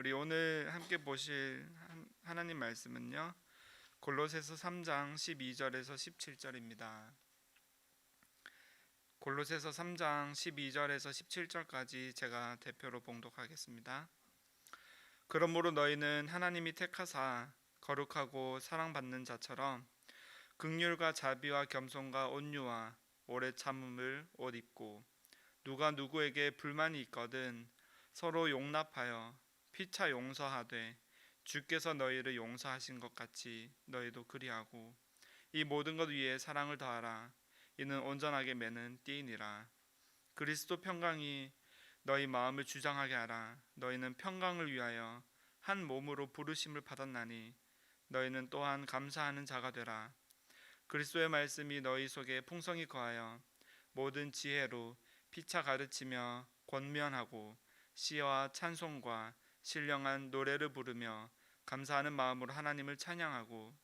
우리 오늘 함께 보실 하나님 말씀은요, 골로새서 3장 12절에서 17절입니다. 골로새서 3장 12절에서 17절까지 제가 대표로 봉독하겠습니다. 그러므로 너희는 하나님이 택하사 거룩하고 사랑받는 자처럼 긍휼과 자비와 겸손과 온유와 오래 참음을 옷 입고, 누가 누구에게 불만이 있거든 서로 용납하여 피차 용서하되 주께서 너희를 용서하신 것 같이 너희도 그리하고, 이 모든 것 위에 사랑을 더하라. 이는 온전하게 매는 띠이니라. 그리스도 평강이 너희 마음을 주장하게 하라. 너희는 평강을 위하여 한 몸으로 부르심을 받았나니 너희는 또한 감사하는 자가 되라. 그리스도의 말씀이 너희 속에 풍성히 거하여 모든 지혜로 피차 가르치며 권면하고 시와 찬송과 신령한 노래를 부르며 감사하는 마음으로 하나님을 찬양하고,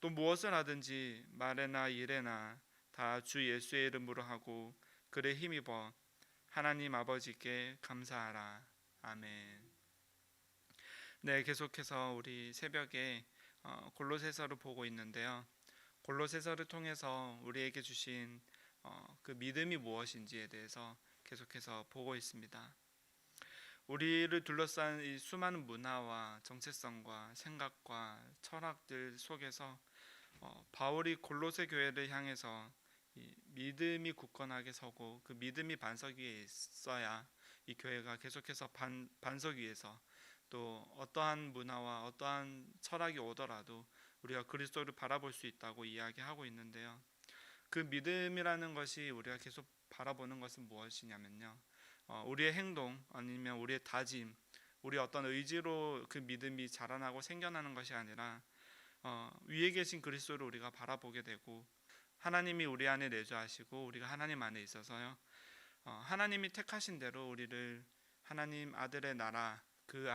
또 무엇을 하든지 말에나 일에나 다 주 예수의 이름으로 하고 글에 힘입어 하나님 아버지께 감사하라. 아멘. 네, 계속해서 우리 새벽에 골로새서를 보고 있는데요. 골로새서를 통해서 우리에게 주신 그 믿음이 무엇인지에 대해서 계속해서 보고 있습니다. 우리를 둘러싼 이 수많은 문화와 정체성과 생각과 철학들 속에서 바울이 골로새 교회를 향해서 이 믿음이 굳건하게 서고 그 믿음이 반석 위에 있어야 이 교회가 계속해서 반석 위에서 또 어떠한 문화와 어떠한 철학이 오더라도 우리가 그리스도를 바라볼 수 있다고 이야기하고 있는데요. 그 믿음이라는 것이 우리가 계속 바라보는 것은 무엇이냐면요, 우리의 행동 아니면 우리의 다짐, 우리의 어떤 의지로 그 믿음이 자라나고 생겨나는 것이 아니라 위에 계신 그리스도를 우리가 바라보게 되고, 하나님이 우리 안에 내주하시고 우리가 하나님 안에 있어서요, 하나님이 택하신 대로 우리를 하나님 아들의 나라, 그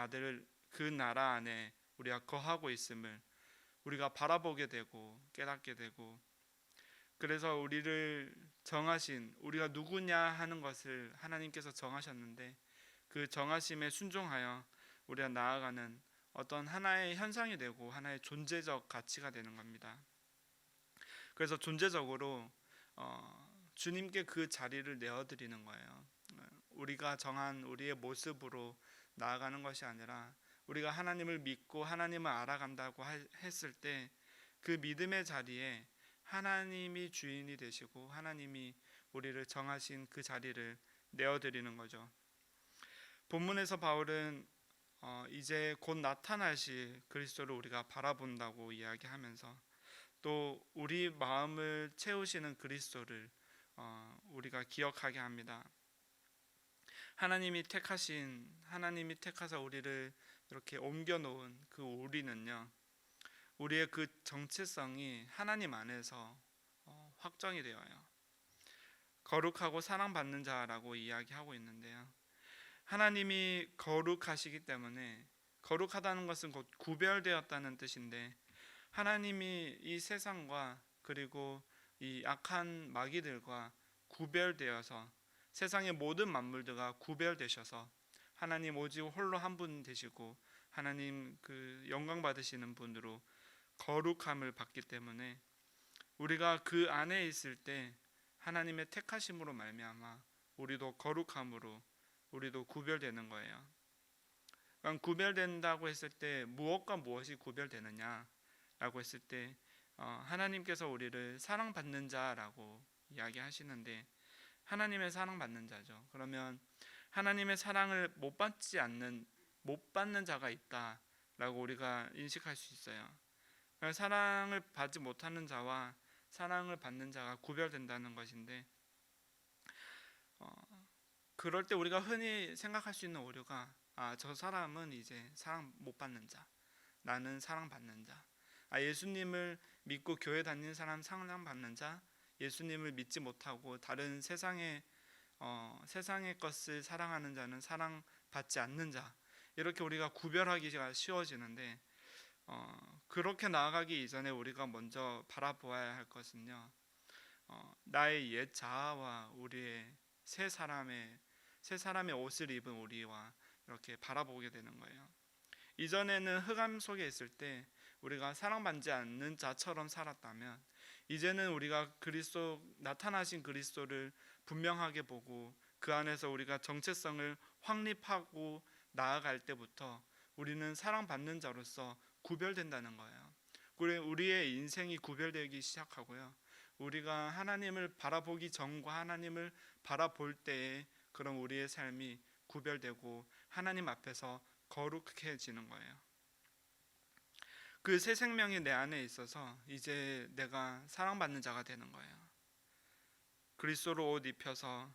나라 안에 우리가 거하고 있음을 우리가 바라보게 되고 깨닫게 되고, 그래서 우리를 정하신, 우리가 누구냐 하는 것을 하나님께서 정하셨는데 그 정하심에 순종하여 우리가 나아가는 어떤 하나의 현상이 되고 하나의 존재적 가치가 되는 겁니다. 그래서 존재적으로 주님께 그 자리를 내어드리는 거예요. 우리가 정한 우리의 모습으로 나아가는 것이 아니라 우리가 하나님을 믿고 하나님을 알아간다고 했을 때 그 믿음의 자리에 하나님이 주인이 되시고 하나님이 우리를 정하신 그 자리를 내어드리는 거죠. 본문에서 바울은 이제 곧 나타나실 그리스도를 우리가 바라본다고 이야기하면서 또 우리 마음을 채우시는 그리스도를 우리가 기억하게 합니다. 하나님이 택하사 우리를 이렇게 옮겨놓은 그 우리는요, 우리의 그 정체성이 하나님 안에서 확정이 되어요. 거룩하고 사랑받는 자라고 이야기하고 있는데요, 하나님이 거룩하시기 때문에, 거룩하다는 것은 곧 구별되었다는 뜻인데, 하나님이 이 세상과 그리고 이 악한 마귀들과 구별되어서 세상의 모든 만물들과 구별되셔서 하나님 오직 홀로 한 분 되시고 하나님 그 영광 받으시는 분으로 거룩함을 받기 때문에 우리가 그 안에 있을 때 하나님의 택하심으로 말미암아 우리도 거룩함으로 우리도 구별되는 거예요. 그럼 구별된다고 했을 때 무엇과 무엇이 구별되느냐라고 했을 때 하나님께서 우리를 사랑받는 자라고 이야기하시는데, 하나님의 사랑받는 자죠. 그러면 하나님의 사랑을 못 받는 자가 있다라고 우리가 인식할 수 있어요. 사랑을 받지 못하는 자와 사랑을 받는 자가 구별된다는 것인데, 그럴 때 우리가 흔히 생각할 수 있는 오류가 저 사람은 이제 사랑 못 받는 자, 나는 사랑받는 자. 예수님을 믿고 교회 다니는 사람 사랑받는 자, 예수님을 믿지 못하고 다른 세상의 것을 사랑하는 자는 사랑받지 않는 자, 이렇게 우리가 구별하기가 쉬워지는데, 그렇게 나아가기 이전에 우리가 먼저 바라보아야 할 것은요, 나의 옛 자아와 우리의 새 사람의 옷을 입은 우리와 이렇게 바라보게 되는 거예요. 이전에는 흑암 속에 있을 때 우리가 사랑받지 않는 자처럼 살았다면, 이제는 우리가 그리스도, 나타나신 그리스도를 분명하게 보고 그 안에서 우리가 정체성을 확립하고 나아갈 때부터 우리는 사랑받는 자로서 구별된다는 거예요. 우리의 인생이 구별되기 시작하고요, 우리가 하나님을 바라보기 전과 하나님을 바라볼 때에 그런 우리의 삶이 구별되고 하나님 앞에서 거룩해지는 거예요. 그 새 생명이 내 안에 있어서 이제 내가 사랑받는 자가 되는 거예요. 그리스도로 옷 입혀서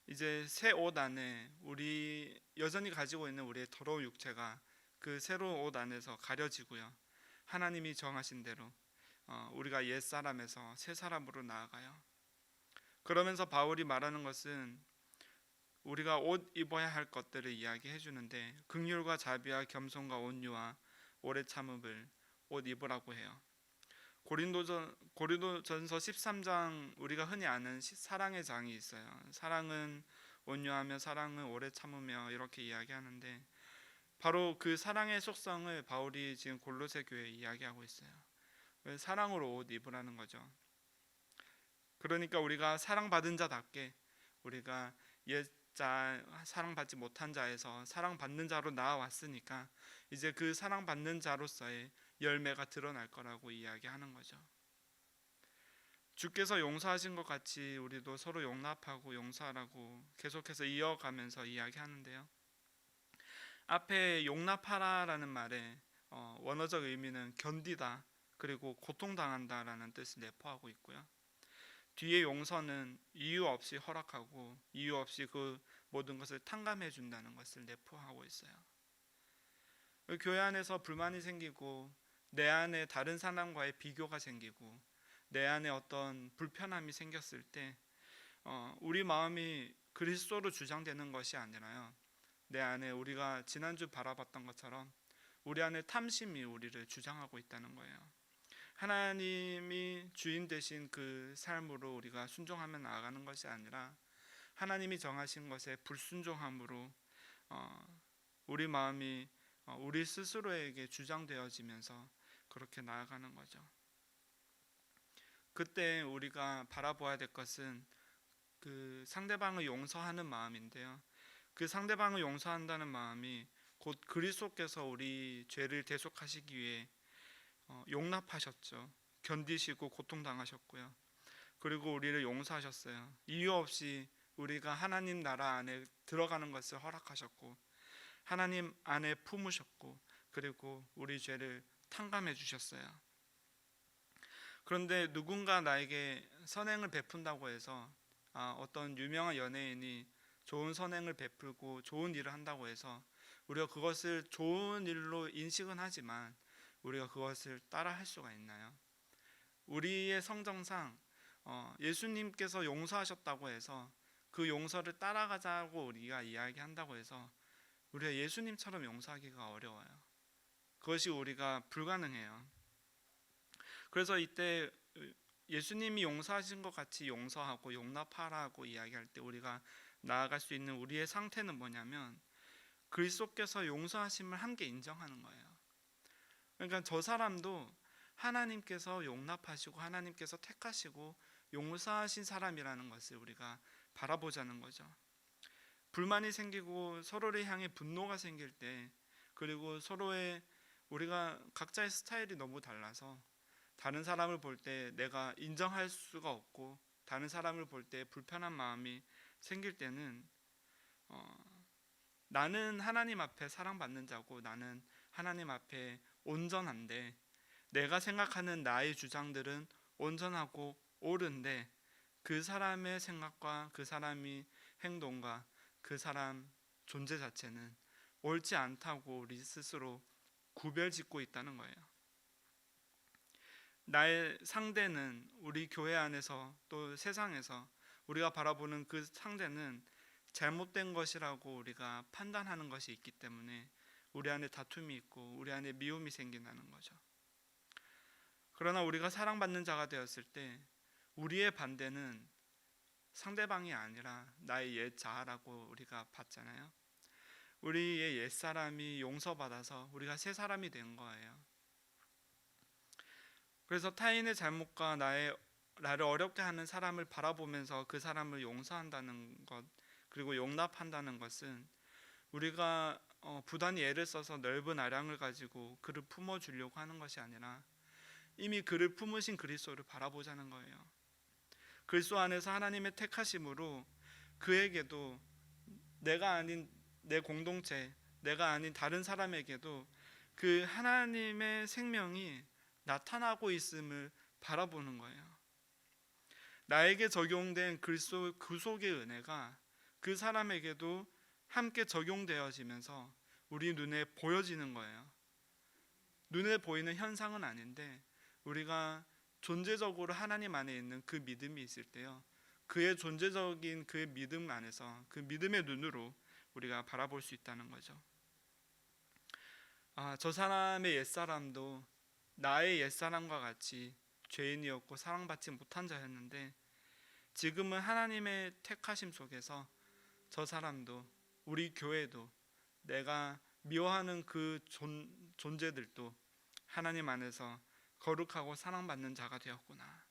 이제 새 옷 안에 우리 여전히 가지고 있는 우리의 더러운 육체가 그 새로운 옷 안에서 가려지고요, 하나님이 정하신 대로 우리가 옛 사람에서 새 사람으로 나아가요. 그러면서 바울이 말하는 것은 우리가 옷 입어야 할 것들을 이야기해 주는데, 긍휼과 자비와 겸손과 온유와 오래 참음을 옷 입으라고 해요. 고린도전서 13장, 우리가 흔히 아는 사랑의 장이 있어요. 사랑은 온유하며 사랑은 오래 참으며 이렇게 이야기하는데, 바로 그 사랑의 속성을 바울이 지금 골로새 교회에 이야기하고 있어요. 사랑으로 옷 입으라는 거죠. 그러니까 우리가 사랑받은 자답게 우리가 옛자, 사랑받지 못한 자에서 사랑받는 자로 나아왔으니까 이제 그 사랑받는 자로서의 열매가 드러날 거라고 이야기하는 거죠. 주께서 용서하신 것 같이 우리도 서로 용납하고 용서하라고 계속해서 이어가면서 이야기하는데요, 앞에 용납하라라는 말의 원어적 의미는 견디다, 그리고 고통당한다라는 뜻을 내포하고 있고요, 뒤에 용서는 이유 없이 허락하고 이유 없이 그 모든 것을 탕감해 준다는 것을 내포하고 있어요. 교회 안에서 불만이 생기고 내 안에 다른 사람과의 비교가 생기고 내 안에 어떤 불편함이 생겼을 때 우리 마음이 그리스도로 주장되는 것이 아니라요, 내 안에 우리가 지난주 바라봤던 것처럼 우리 안에 탐심이 우리를 주장하고 있다는 거예요. 하나님이 주인 되신 그 삶으로 우리가 순종하며 나아가는 것이 아니라 하나님이 정하신 것에 불순종함으로 우리 마음이 우리 스스로에게 주장되어지면서 그렇게 나아가는 거죠. 그때 우리가 바라보아야 될 것은 그 상대방을 용서하는 마음인데요, 그 상대방을 용서한다는 마음이 곧 그리스도께서 우리 죄를 대속하시기 위해 용납하셨죠. 견디시고 고통당하셨고요, 그리고 우리를 용서하셨어요. 이유 없이 우리가 하나님 나라 안에 들어가는 것을 허락하셨고 하나님 안에 품으셨고 그리고 우리 죄를 탕감해 주셨어요. 그런데 누군가 나에게 선행을 베푼다고 해서 어떤 유명한 연예인이 좋은 선행을 베풀고 좋은 일을 한다고 해서 우리가 그것을 좋은 일로 인식은 하지만 우리가 그것을 따라 할 수가 있나요? 우리의 성정상 예수님께서 용서하셨다고 해서 그 용서를 따라가자고 우리가 이야기한다고 해서 우리가 예수님처럼 용서하기가 어려워요. 그것이 우리가 불가능해요. 그래서 이때 예수님이 용서하신 것 같이 용서하고 용납하라고 이야기할 때 우리가 나아갈 수 있는 우리의 상태는 뭐냐면 그리스도께서 용서하심을 함께 인정하는 거예요. 그러니까 저 사람도 하나님께서 용납하시고 하나님께서 택하시고 용서하신 사람이라는 것을 우리가 바라보자는 거죠. 불만이 생기고 서로를 향해 분노가 생길 때, 그리고 서로의 우리가 각자의 스타일이 너무 달라서 다른 사람을 볼 때 내가 인정할 수가 없고 다른 사람을 볼 때 불편한 마음이 생길 때는 나는 하나님 앞에 사랑받는 자고 나는 하나님 앞에 온전한데 내가 생각하는 나의 주장들은 온전하고 옳은데 그 사람의 생각과 그 사람의 행동과 그 사람 존재 자체는 옳지 않다고 우리 스스로 구별짓고 있다는 거예요. 나의 상대는 우리 교회 안에서 또 세상에서 우리가 바라보는 그 상대는 잘못된 것이라고 우리가 판단하는 것이 있기 때문에 우리 안에 다툼이 있고 우리 안에 미움이 생긴다는 거죠. 그러나 우리가 사랑받는 자가 되었을 때 우리의 반대는 상대방이 아니라 나의 옛 자아라고 우리가 봤잖아요. 우리의 옛사람이 용서받아서 우리가 새 사람이 된 거예요. 그래서 타인의 잘못과 나를 어렵게 하는 사람을 바라보면서 그 사람을 용서한다는 것, 그리고 용납한다는 것은 우리가 부단히 애를 써서 넓은 아량을 가지고 그를 품어주려고 하는 것이 아니라 이미 그를 품으신 그리스도를 바라보자는 거예요. 그리스도 안에서 하나님의 택하심으로 그에게도 내가 아닌 내 공동체, 내가 아닌 다른 사람에게도 그 하나님의 생명이 나타나고 있음을 바라보는 거예요. 나에게 적용된 그리스도 구속의 은혜가 그 사람에게도 함께 적용되어지면서 우리 눈에 보여지는 거예요. 눈에 보이는 현상은 아닌데 우리가 존재적으로 하나님 안에 있는 그 믿음이 있을 때요, 그의 존재적인 그 믿음 안에서 그 믿음의 눈으로 우리가 바라볼 수 있다는 거죠. 저 사람의 옛사람도 나의 옛사람과 같이 죄인이었고 사랑받지 못한 자였는데 지금은 하나님의 택하심 속에서 저 사람도, 우리 교회도, 내가 미워하는 그 존재들도 하나님 안에서 거룩하고 사랑받는 자가 되었구나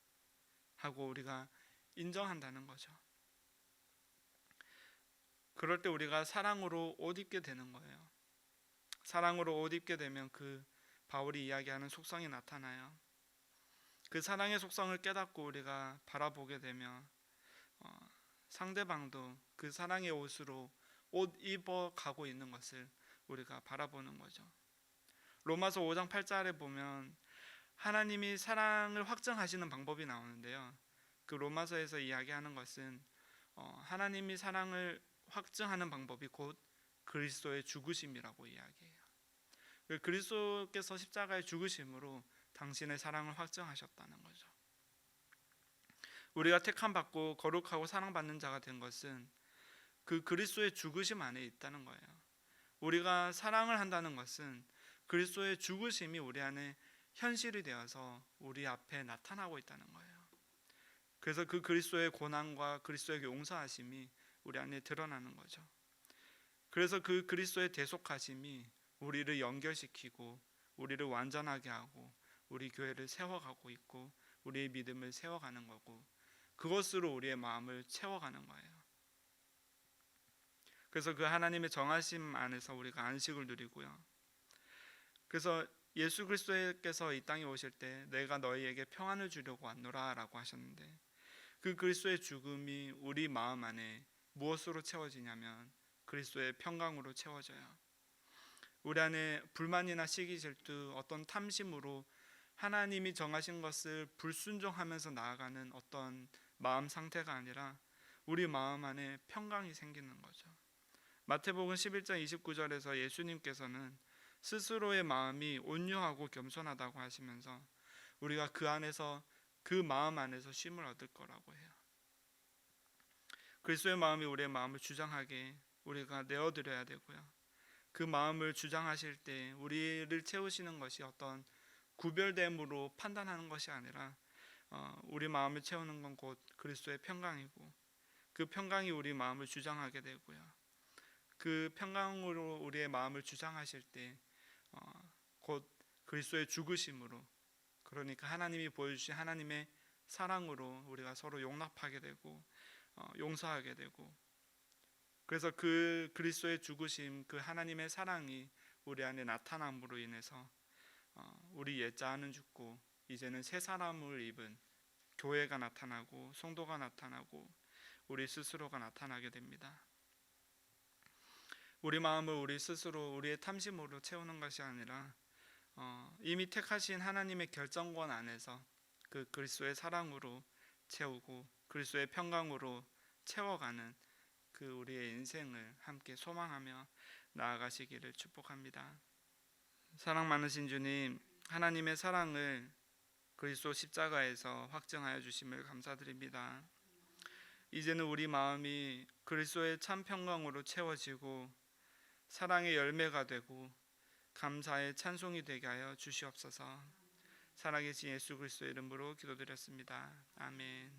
하고 우리가 인정한다는 거죠. 그럴 때 우리가 사랑으로 옷 입게 되는 거예요. 사랑으로 옷 입게 되면 그 바울이 이야기하는 속성이 나타나요. 그 사랑의 속성을 깨닫고 우리가 바라보게 되면 상대방도 그 사랑의 옷으로 옷 입어 가고 있는 것을 우리가 바라보는 거죠. 로마서 5장 8절에 보면 하나님이 사랑을 확증하시는 방법이 나오는데요, 그 로마서에서 이야기하는 것은 하나님이 사랑을 확증하는 방법이 곧 그리스도의 죽으심이라고 이야기해요. 그리스도께서 십자가의 죽으심으로 당신의 사랑을 확증하셨다는 거죠. 우리가 택함 받고 거룩하고 사랑받는 자가 된 것은 그 그리스도의 죽으심 안에 있다는 거예요. 우리가 사랑을 한다는 것은 그리스도의 죽으심이 우리 안에 현실이 되어서 우리 앞에 나타나고 있다는 거예요. 그래서 그 그리스도의 고난과 그리스도의 용서하심이 우리 안에 드러나는 거죠. 그래서 그 그리스도의 대속하심이 우리를 연결시키고 우리를 완전하게 하고 우리 교회를 세워가고 있고 우리의 믿음을 세워가는 거고 그것으로 우리의 마음을 채워가는 거예요. 그래서 그 하나님의 정하심 안에서 우리가 안식을 누리고요. 그래서 예수 그리스도께서 이 땅에 오실 때 내가 너희에게 평안을 주려고 왔노라 라고 하셨는데 그 그리스도의 죽음이 우리 마음 안에 무엇으로 채워지냐면 그리스도의 평강으로 채워져요. 우리 안에 불만이나 시기 질투, 어떤 탐심으로 하나님이 정하신 것을 불순종하면서 나아가는 어떤 마음 상태가 아니라 우리 마음 안에 평강이 생기는 거죠. 마태복음 11장 29절에서 예수님께서는 스스로의 마음이 온유하고 겸손하다고 하시면서 우리가 그 안에서 그 마음 안에서 쉼을 얻을 거라고 해요. 그리스도의 마음이 우리의 마음을 주장하게 우리가 내어드려야 되고요. 그 마음을 주장하실 때 우리를 채우시는 것이 어떤 구별됨으로 판단하는 것이 아니라 우리 마음을 채우는 건 곧 그리스도의 평강이고 그 평강이 우리 마음을 주장하게 되고요. 그 평강으로 우리의 마음을 주장하실 때 곧 그리스도의 죽으심으로, 그러니까 하나님이 보여주신 하나님의 사랑으로 우리가 서로 용납하게 되고 용서하게 되고, 그래서 그 그리스도의 죽으심, 그 하나님의 사랑이 우리 안에 나타남으로 인해서 우리 옛자아는 죽고 이제는 새 사람을 입은 교회가 나타나고 성도가 나타나고 우리 스스로가 나타나게 됩니다. 우리 마음을 우리 스스로 우리의 탐심으로 채우는 것이 아니라 이미 택하신 하나님의 결정권 안에서 그 그리스도의 사랑으로 채우고 그리스도의 평강으로 채워가는 그 우리의 인생을 함께 소망하며 나아가시기를 축복합니다. 사랑 많으신 주님, 하나님의 사랑을 그리스도 십자가에서 확증하여 주심을 감사드립니다. 이제는 우리 마음이 그리스도의 참 평강으로 채워지고 사랑의 열매가 되고 감사의 찬송이 되게 하여 주시옵소서. 살아계신 예수 그리스도의 이름으로 기도드렸습니다. 아멘.